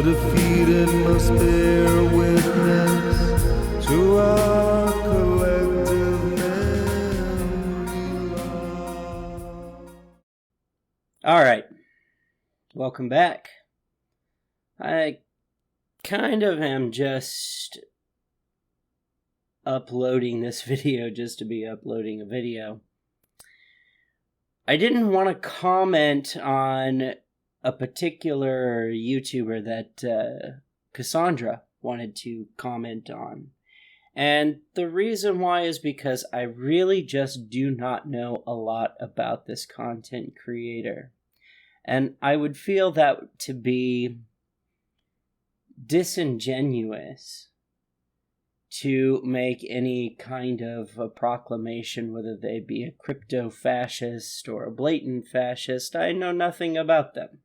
The defeated must bear witness to our collective memory loss. All right, welcome back. I kind of am just uploading this video just to be uploading a video. I didn't want to comment on a particular YouTuber that Cassandra wanted to comment on. And the reason why is because I really just do not know a lot about this content creator. And I would feel that to be disingenuous to make any kind of a proclamation, whether they be a crypto-fascist or a blatant fascist. I know nothing about them.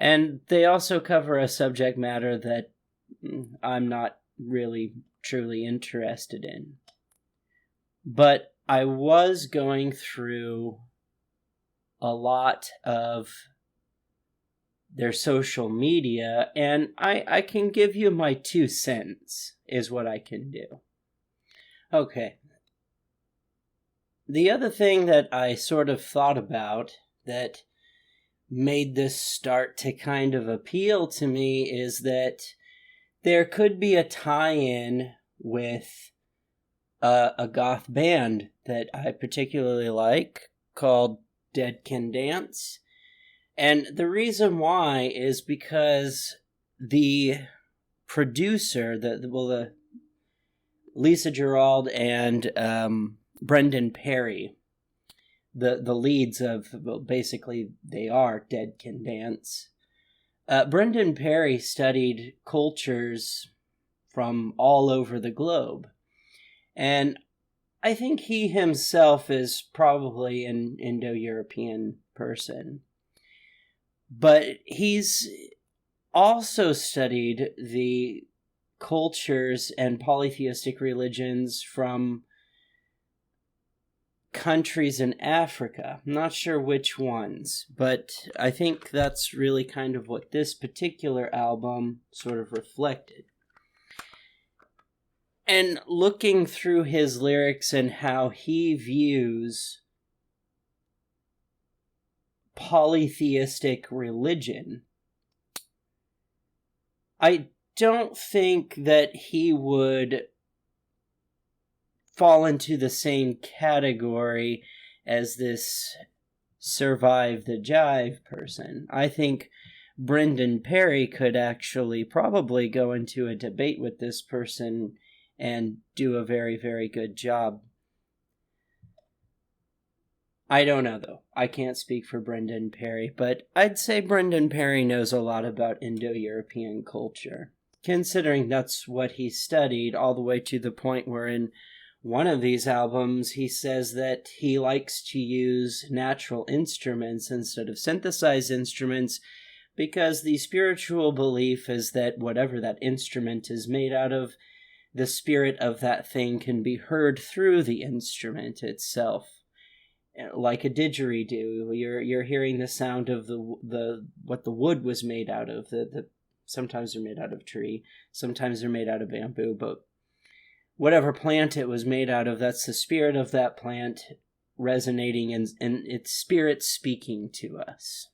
And they also cover a subject matter that I'm not really truly interested in. But I was going through a lot of their social media, and I can give you my 2 cents, is what I can do. Okay. The other thing that I sort of thought about that made this start to kind of appeal to me is that there could be a tie-in with a goth band that I particularly like called Dead Can Dance. And the reason why is because the producer, the Lisa Gerald and Brendan Perry, the leads of, well, basically they are Dead Can Dance. Brendan Perry studied cultures from all over the globe. And I think he himself is probably an Indo-European person. But he's also studied the cultures and polytheistic religions from countries in Africa. I'm not sure which ones, but I think that's really kind of what this particular album sort of reflected. And looking through his lyrics and how he views polytheistic religion, I don't think that he would fall into the same category as this Survive the Jive person. I think Brendan Perry could actually probably go into a debate with this person and do a very, very good job. I don't know, though. I can't speak for Brendan Perry, but I'd say Brendan Perry knows a lot about Indo-European culture, considering that's what he studied, all the way to the point where in one of these albums he says that he likes to use natural instruments instead of synthesized instruments because the spiritual belief is that whatever that instrument is made out of, the spirit of that thing can be heard through the instrument itself. Like a didgeridoo, you're hearing the sound of the what the wood was made out of. Sometimes they're made out of tree, sometimes they're made out of bamboo, but whatever plant it was made out of, that's the spirit of that plant resonating and its spirit speaking to us.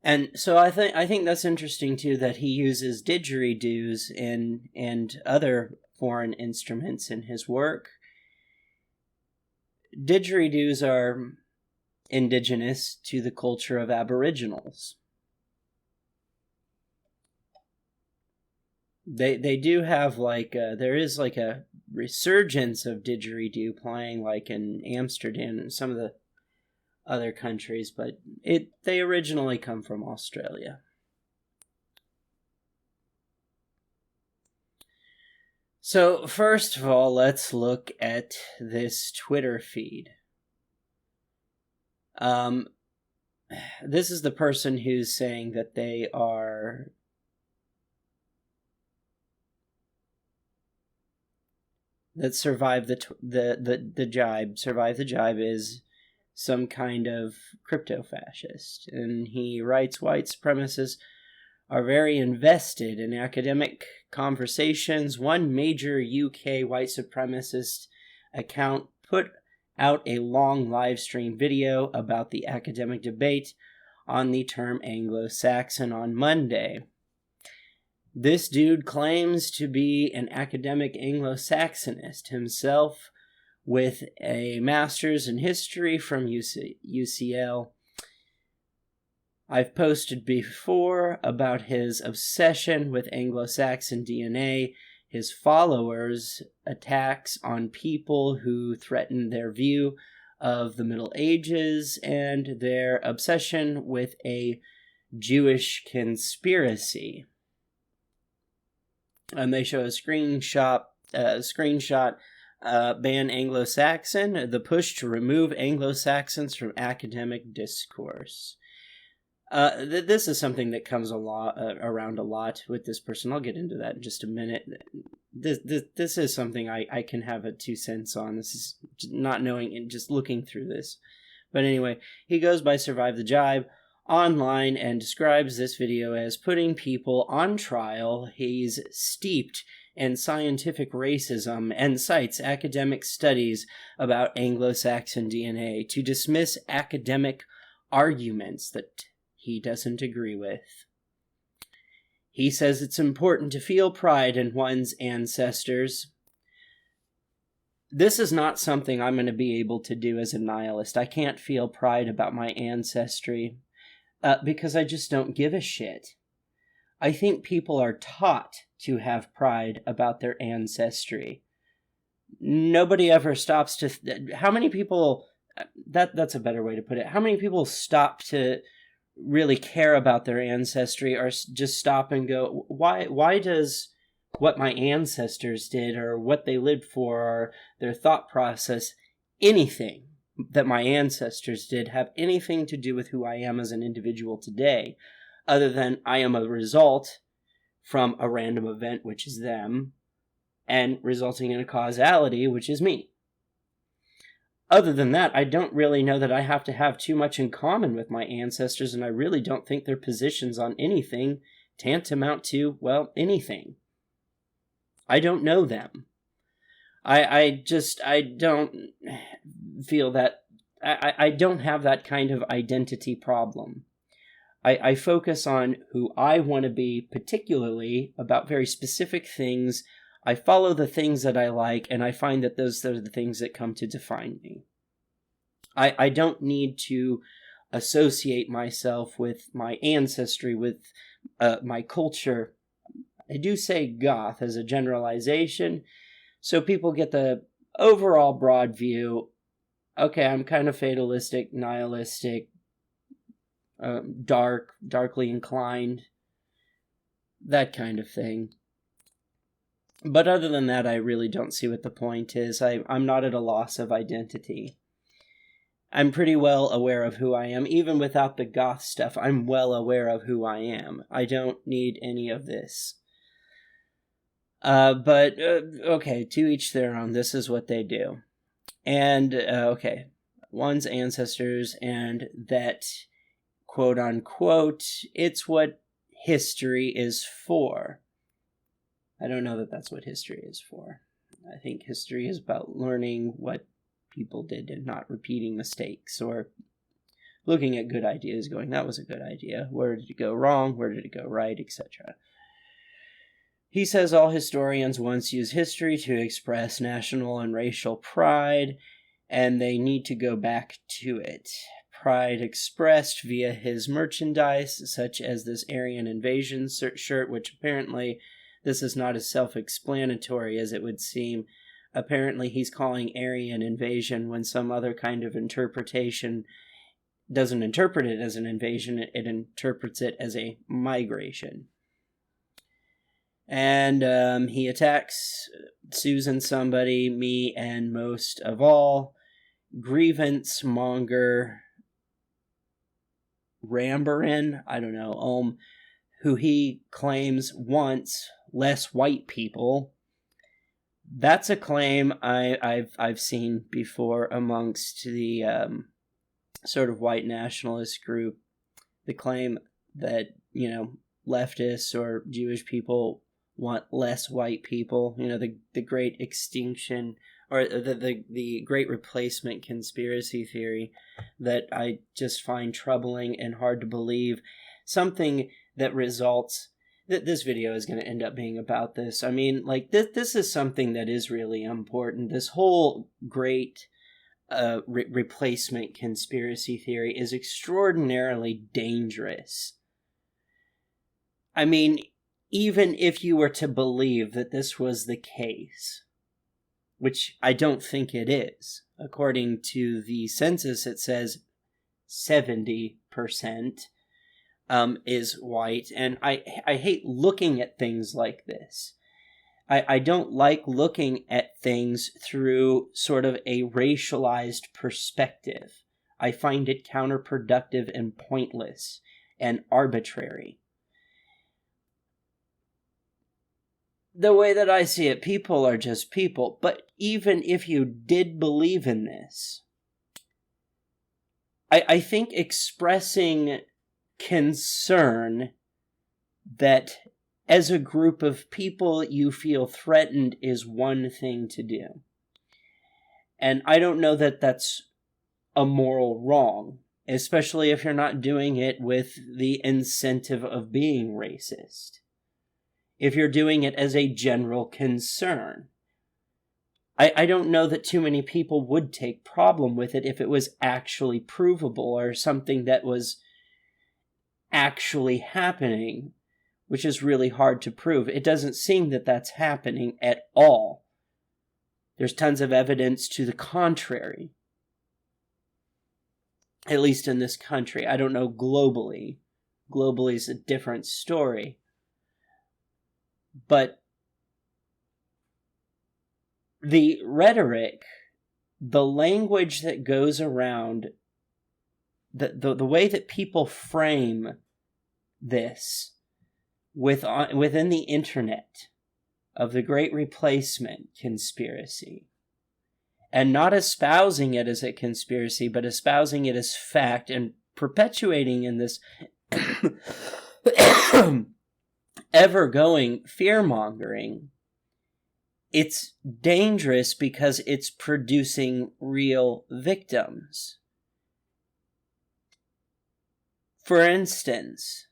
And so I think that's interesting too, that he uses didgeridoos and other foreign instruments in his work. Didgeridoos are indigenous to the culture of Aboriginals. They do have there is like a resurgence of didgeridoo playing like in Amsterdam and some of the other countries, but they originally come from Australia. So first of all, let's look at this Twitter feed. This is the person who's saying that they are that survive the Jive. Survive the Jive is some kind of crypto-fascist. And he writes, white supremacists are very invested in academic conversations. One major UK white supremacist account put out a long live stream video about the academic debate on the term Anglo-Saxon on Monday. This dude claims to be an academic Anglo-Saxonist himself with a master's in history from UCL. I've posted before about his obsession with Anglo-Saxon DNA, his followers' attacks on people who threaten their view of the Middle Ages, and their obsession with a Jewish conspiracy. And they show a screenshot, ban Anglo-Saxon, the push to remove Anglo-Saxons from academic discourse. This is something that comes around a lot with this person. I'll get into that in just a minute. This is something I can have a 2 cents on. This is not knowing and just looking through this. But anyway, he goes by Survive the Jive online and describes this video as putting people on trial. He's steeped in scientific racism and cites academic studies about Anglo-Saxon DNA to dismiss academic arguments that he doesn't agree with. He says it's important to feel pride in one's ancestors. This is not something I'm going to be able to do as a nihilist. I can't feel pride about my ancestry because I just don't give a shit. I think people are taught to have pride about their ancestry. Nobody ever stops to... how many people... That's a better way to put it. How many people stop to really care about their ancestry, or just stop and go, why does what my ancestors did or what they lived for or their thought process, anything that my ancestors did, have anything to do with who I am as an individual today, other than I am a result from a random event, which is them, and resulting in a causality, which is me. Other than that, I don't really know that I have to have too much in common with my ancestors, and I really don't think their positions on anything tantamount to, well, anything. I don't know them. I don't feel that, I don't have that kind of identity problem. I focus on who I want to be, particularly about very specific things. I follow the things that I like, and I find that those are the things that come to define me. I don't need to associate myself with my ancestry, with my culture. I do say goth as a generalization, so people get the overall broad view. Okay, I'm kind of fatalistic, nihilistic, darkly inclined, that kind of thing. But other than that, I really don't see what the point is. I'm not at a loss of identity. I'm pretty well aware of who I am. Even without the goth stuff, I'm well aware of who I am. I don't need any of this. But okay, to each their own. This is what they do. And, okay, one's ancestors, and that, quote unquote, it's what history is for. I don't know that that's what history is for. I think history is about learning what people did and not repeating mistakes, or looking at good ideas going, that was a good idea. Where did it go wrong? Where did it go right? Etc. He says all historians once used history to express national and racial pride, and they need to go back to it. Pride expressed via his merchandise, such as this Aryan Invasion shirt, which apparently this is not as self-explanatory as it would seem. Apparently he's calling Aryan Invasion when some other kind of interpretation doesn't interpret it as an invasion, it interprets it as a migration. And he attacks Susan somebody, me, and most of all, grievance monger Rambaran, I don't know, who he claims wants less white people. That's a claim I've seen before amongst the sort of white nationalist group, the claim that, leftists or Jewish people want less white people, the great extinction or the great replacement conspiracy theory that I just find troubling and hard to believe. Something that results that this video is going to end up being about this. I mean, like, this is something that is really important. This whole great replacement conspiracy theory is extraordinarily dangerous. I mean, even if you were to believe that this was the case, which I don't think it is. According to the census, it says 70% is white, and I hate looking at things like this. I don't like looking at things through sort of a racialized perspective. I find it counterproductive and pointless and arbitrary. The way that I see it, people are just people. But even if you did believe in this, I think expressing concern that as a group of people you feel threatened is one thing to do. And I don't know that that's a moral wrong, especially if you're not doing it with the incentive of being racist. If you're doing it as a general concern. I don't know that too many people would take problem with it if it was actually provable or something that was actually happening, which is really hard to prove. It doesn't seem that that's happening at all. There's tons of evidence to the contrary. At least in this country. I don't know globally. Globally is a different story. But the rhetoric, the language that goes around, the way that people frame this within the internet of the Great Replacement conspiracy, and not espousing it as a conspiracy, but espousing it as fact and perpetuating in this ever-going fear-mongering, it's dangerous because it's producing real victims. For instance,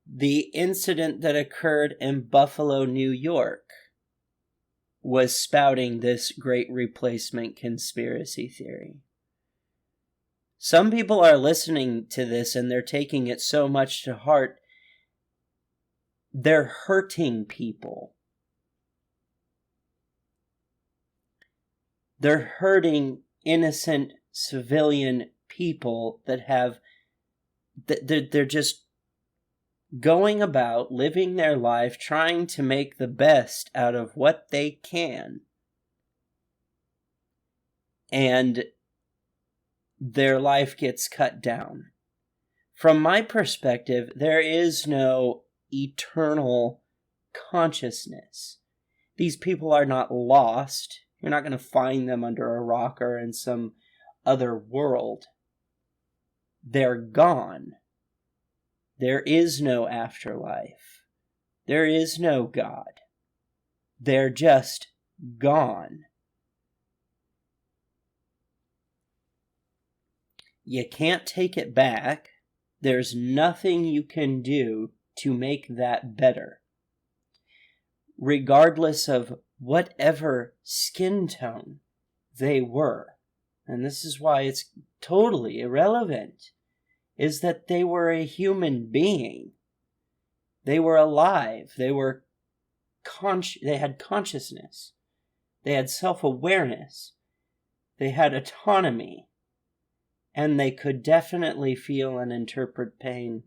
the incident that occurred in Buffalo, New York, was spouting this great replacement conspiracy theory. Some people are listening to this and they're taking it so much to heart, they're hurting people. They're hurting innocent civilian people that have, they're just going about living their life trying to make the best out of what they can. And their life gets cut down. From my perspective, there is no eternal consciousness. These people are not lost. You're not going to find them under a rock or in some other world. They're gone. There is no afterlife. There is no God. They're just gone. You can't take it back. There's nothing you can do to make that better. Regardless of whatever skin tone they were. And this is why it's totally irrelevant, is that they were a human being. They were alive. They were they had consciousness. They had self-awareness. They had autonomy. And they could definitely feel and interpret pain.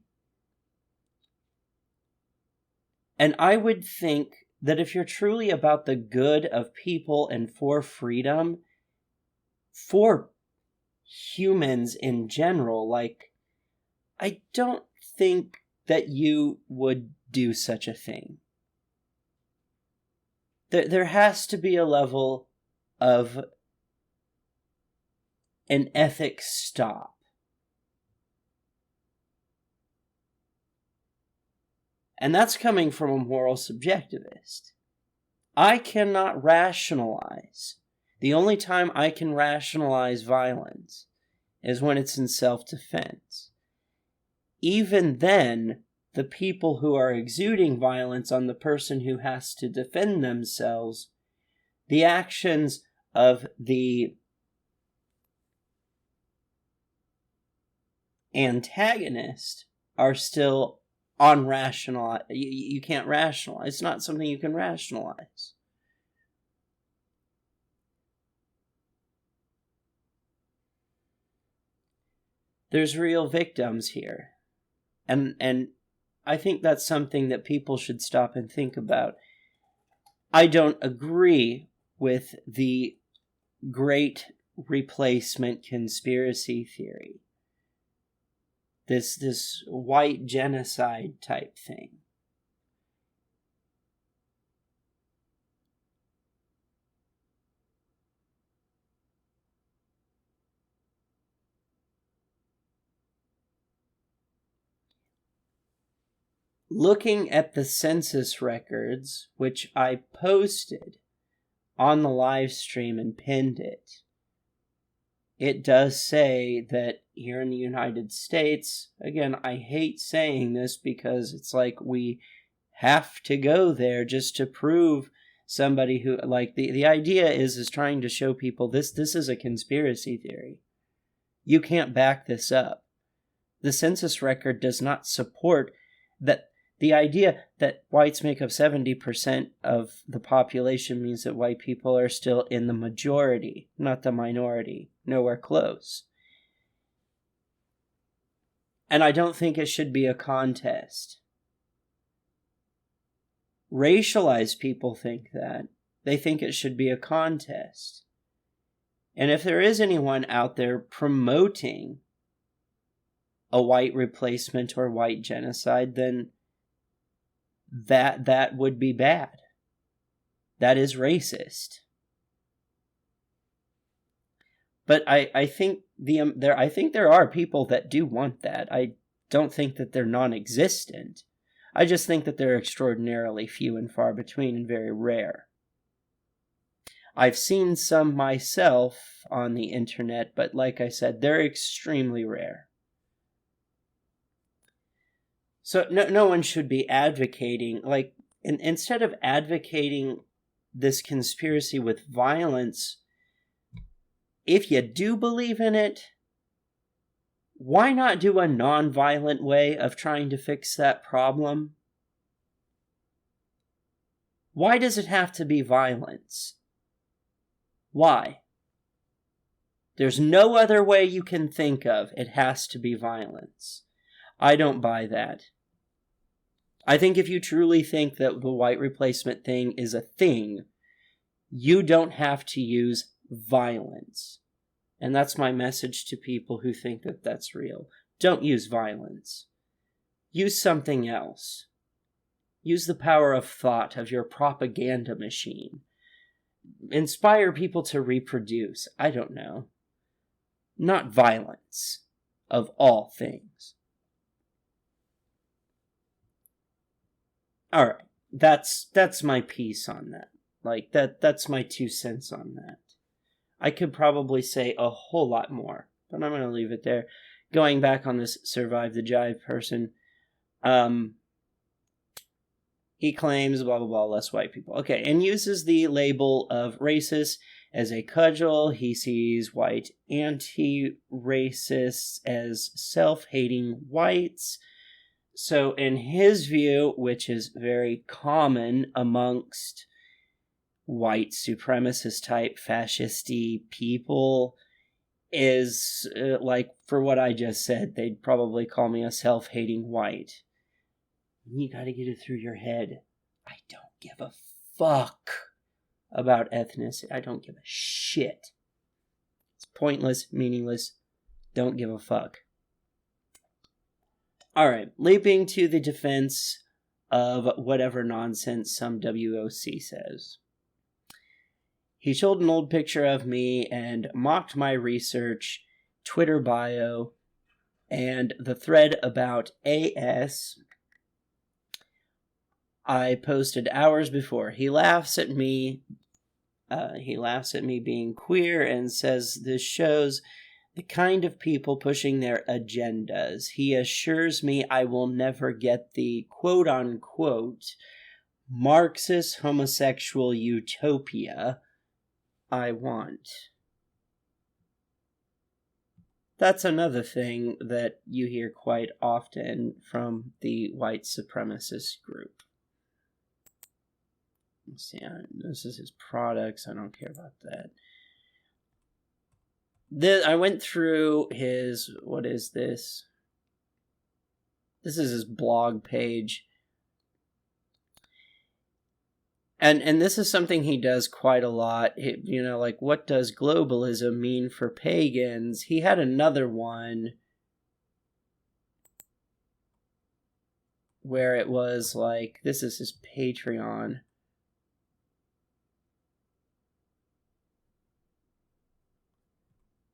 And I would think that if you're truly about the good of people and for freedom, for humans in general, like, I don't think that you would do such a thing. There has to be a level of an ethic stop. And that's coming from a moral subjectivist. I cannot rationalize. The only time I can rationalize violence is when it's in self-defense. Even then, the people who are exuding violence on the person who has to defend themselves, the actions of the antagonist are still unrational. You can't rationalize. It's not something you can rationalize. There's real victims here. And I think that's something that people should stop and think about. I don't agree with the great replacement conspiracy theory. This white genocide type thing. Looking at the census records, which I posted on the live stream and pinned it, it does say that here in the United States, again, I hate saying this because it's like we have to go there just to prove somebody who, like, the idea is trying to show people this is a conspiracy theory. You can't back this up. The census record does not support that. The idea that whites make up 70% of the population means that white people are still in the majority, not the minority. Nowhere close. And I don't think it should be a contest. Racialized people think that. They think it should be a contest. And if there is anyone out there promoting a white replacement or white genocide, then that would be bad. That is racist. But I think there are people that do want that. I don't think that they're non-existent. I just think that they're extraordinarily few and far between and very rare. I've seen some myself on the internet, but like I said, they're extremely rare. So no one should be advocating, like, instead of advocating this conspiracy with violence, if you do believe in it, why not do a non-violent way of trying to fix that problem? Why does it have to be violence? Why? There's no other way you can think of. It has to be violence. I don't buy that. I think if you truly think that the white replacement thing is a thing, you don't have to use violence. And that's my message to people who think that that's real. Don't use violence. Use something else. Use the power of thought, of your propaganda machine. Inspire people to reproduce. I don't know. Not violence, of all things. All right, that's my piece on that. Like, that's my 2 cents on that. I could probably say a whole lot more, but I'm going to leave it there. Going back on this Survive the Jive person, he claims blah blah blah, less white people. Okay, and uses the label of racist as a cudgel. He sees white anti-racists as self-hating whites. So in his view, which is very common amongst white supremacist type fascisty people, is like, for what I just said, they'd probably call me a self-hating white. You gotta get it through your head. I don't give a fuck about ethnicity. I don't give a shit. It's pointless, meaningless. Don't give a fuck. Alright, leaping to the defense of whatever nonsense some WOC says. He showed an old picture of me and mocked my research, Twitter bio, and the thread about AS I posted hours before. He laughs at me. He laughs at me being queer and says this shows the kind of people pushing their agendas. He assures me I will never get the quote-unquote Marxist homosexual utopia I want. That's another thing that you hear quite often from the white supremacist group. Let's see, this is his products. I don't care about that. I went through his, what is this? This is his blog page. And this is something he does quite a lot. Like, what does globalism mean for pagans? He had another one where it was like, this is his Patreon.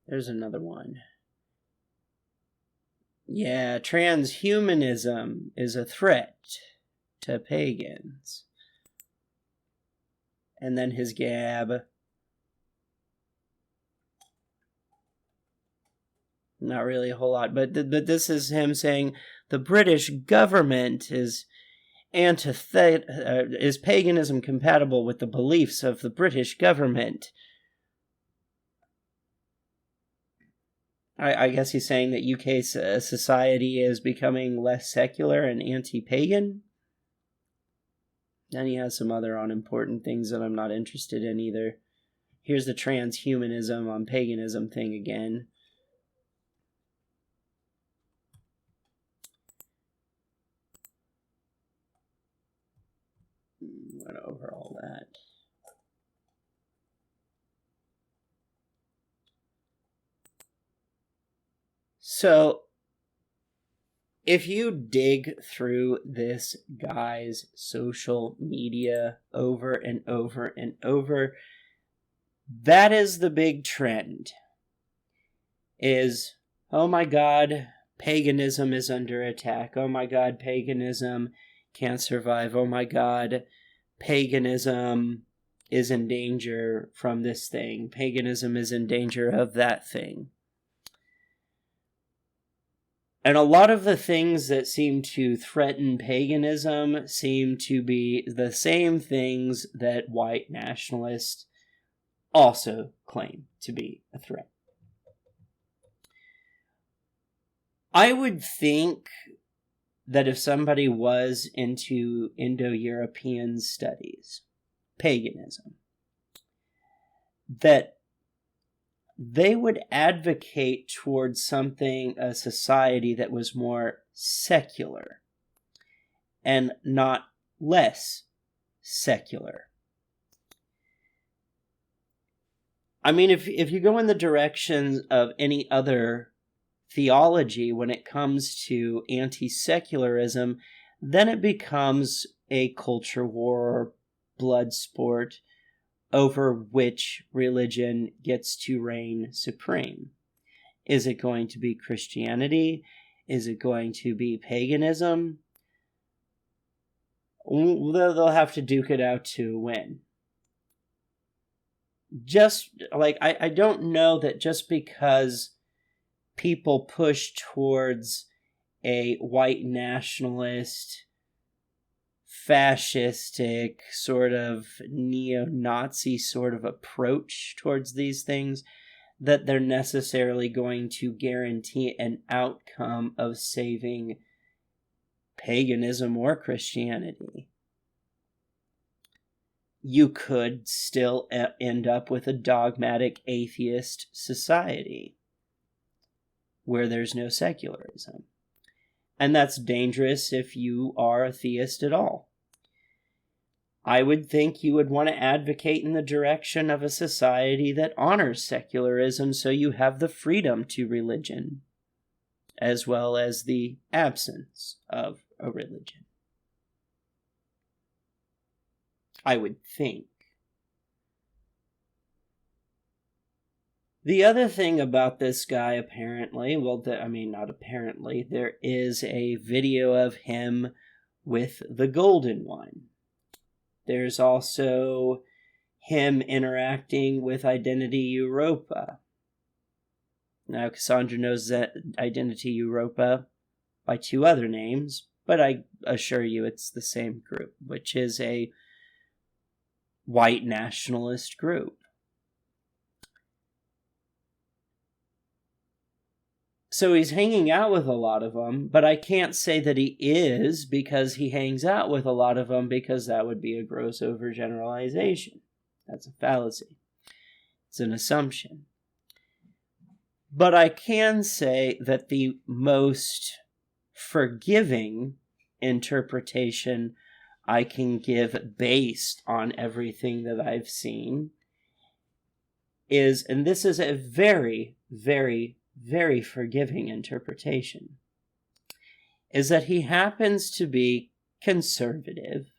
There's another one. Yeah, transhumanism is a threat to pagans. And then his gab. Not really a whole lot, but this is him saying the British government is is paganism compatible with the beliefs of the British government? I guess he's saying that UK society is becoming less secular and anti-pagan. Then he has some other unimportant things that I'm not interested in either. Here's the transhumanism on paganism thing again. Went over all that. So, if you dig through this guy's social media over and over and over, that is the big trend. Is, oh my God, paganism is under attack. Oh my God, paganism can't survive. Oh my God, paganism is in danger from this thing. Paganism is in danger of that thing. And a lot of the things that seem to threaten paganism seem to be the same things that white nationalists also claim to be a threat. I would think that if somebody was into Indo-European studies, paganism, that they would advocate towards a society that was more secular and not less secular. I mean, if you go in the direction of any other theology when it comes to anti-secularism, then it becomes a culture war, blood sport, over which religion gets to reign supreme. Is it going to be Christianity? Is it going to be paganism? They'll have to duke it out to win. Just like, I don't know that just because people push towards a white nationalist, fascistic, sort of neo-Nazi sort of approach towards these things, that they're necessarily going to guarantee an outcome of saving paganism or Christianity. You could still end up with a dogmatic atheist society where there's no secularism. And that's dangerous if you are a theist at all. I would think you would want to advocate in the direction of a society that honors secularism so you have the freedom to religion, as well as the absence of a religion. I would think. The other thing about this guy, apparently, well, I mean, not apparently, there is a video of him with the golden one. There's also him interacting with Identity Europa. Now, Cassandra knows that Identity Europa by two other names, but I assure you it's the same group, which is a white nationalist group. So he's hanging out with a lot of them, but I can't say that he is because he hangs out with a lot of them, because that would be a gross overgeneralization. That's a fallacy. It's an assumption. But I can say that the most forgiving interpretation I can give based on everything that I've seen is, and this is a very, very, very forgiving interpretation, is that he happens to be conservative.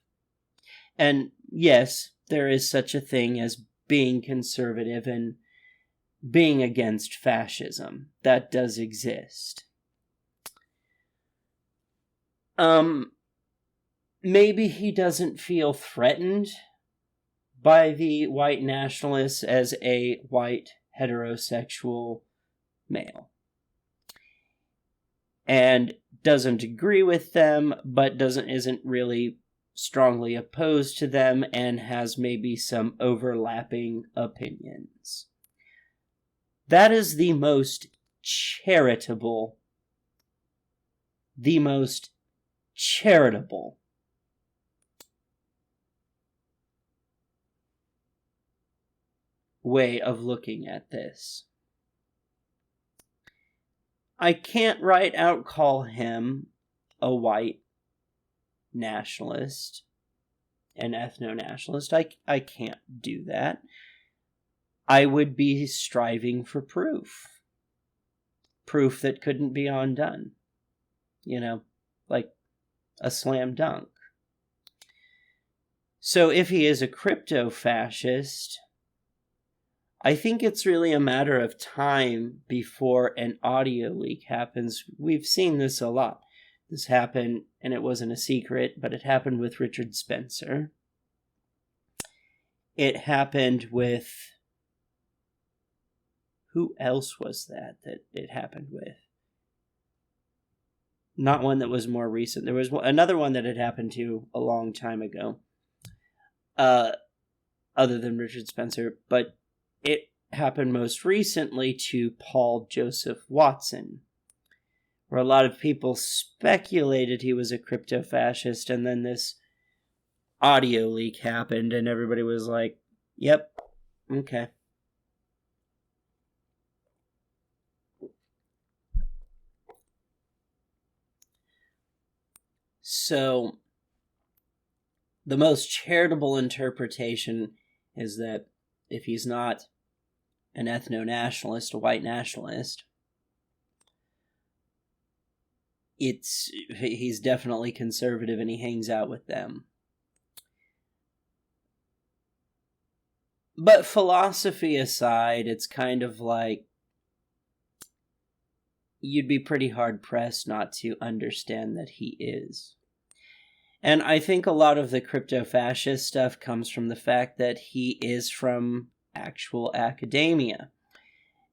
And yes, there is such a thing as being conservative and being against fascism. That does exist. Maybe he doesn't feel threatened by the white nationalists as a white heterosexual male, and doesn't agree with them, but isn't really strongly opposed to them, and has maybe some overlapping opinions. That is the most charitable way of looking at this. I can't right out call him a white nationalist, an ethno-nationalist. I can't do that. I would be striving for proof that couldn't be undone. Like a slam dunk. So if he is a crypto-fascist, I think it's really a matter of time before an audio leak happens. We've seen this a lot. This happened, and it wasn't a secret, but it happened with Richard Spencer. It happened with... Who else was that it happened with? Not one that was more recent. There was another one that had happened to a long time ago. Other than Richard Spencer, but it happened most recently to Paul Joseph Watson, where a lot of people speculated he was a crypto-fascist, and then this audio leak happened, and everybody was like, yep, okay. So, the most charitable interpretation is that if he's not an ethno-nationalist, a white nationalist, he's definitely conservative and he hangs out with them. But philosophy aside, it's kind of like you'd be pretty hard-pressed not to understand that he is. And I think a lot of the crypto-fascist stuff comes from the fact that he is from actual academia.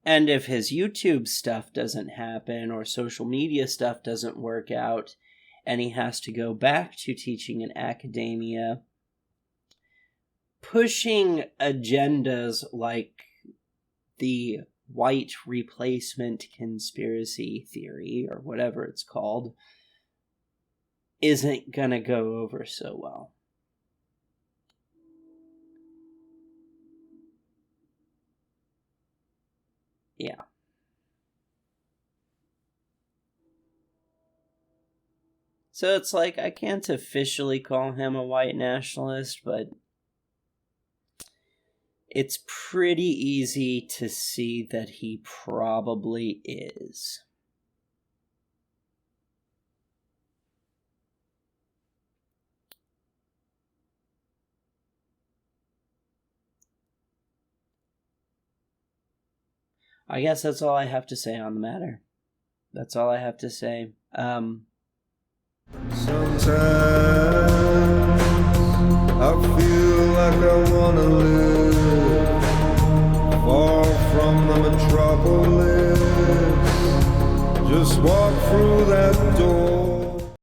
And if his YouTube stuff doesn't happen, or social media stuff doesn't work out, and he has to go back to teaching in academia, pushing agendas like the white replacement conspiracy theory, or whatever it's called, isn't gonna go over so well. Yeah. So it's like, I can't officially call him a white nationalist, but it's pretty easy to see that he probably is. I guess that's all I have to say on the matter. That's all I have to say. Sometimes I feel like I wanna live far from the metropolis. Just walk through that door.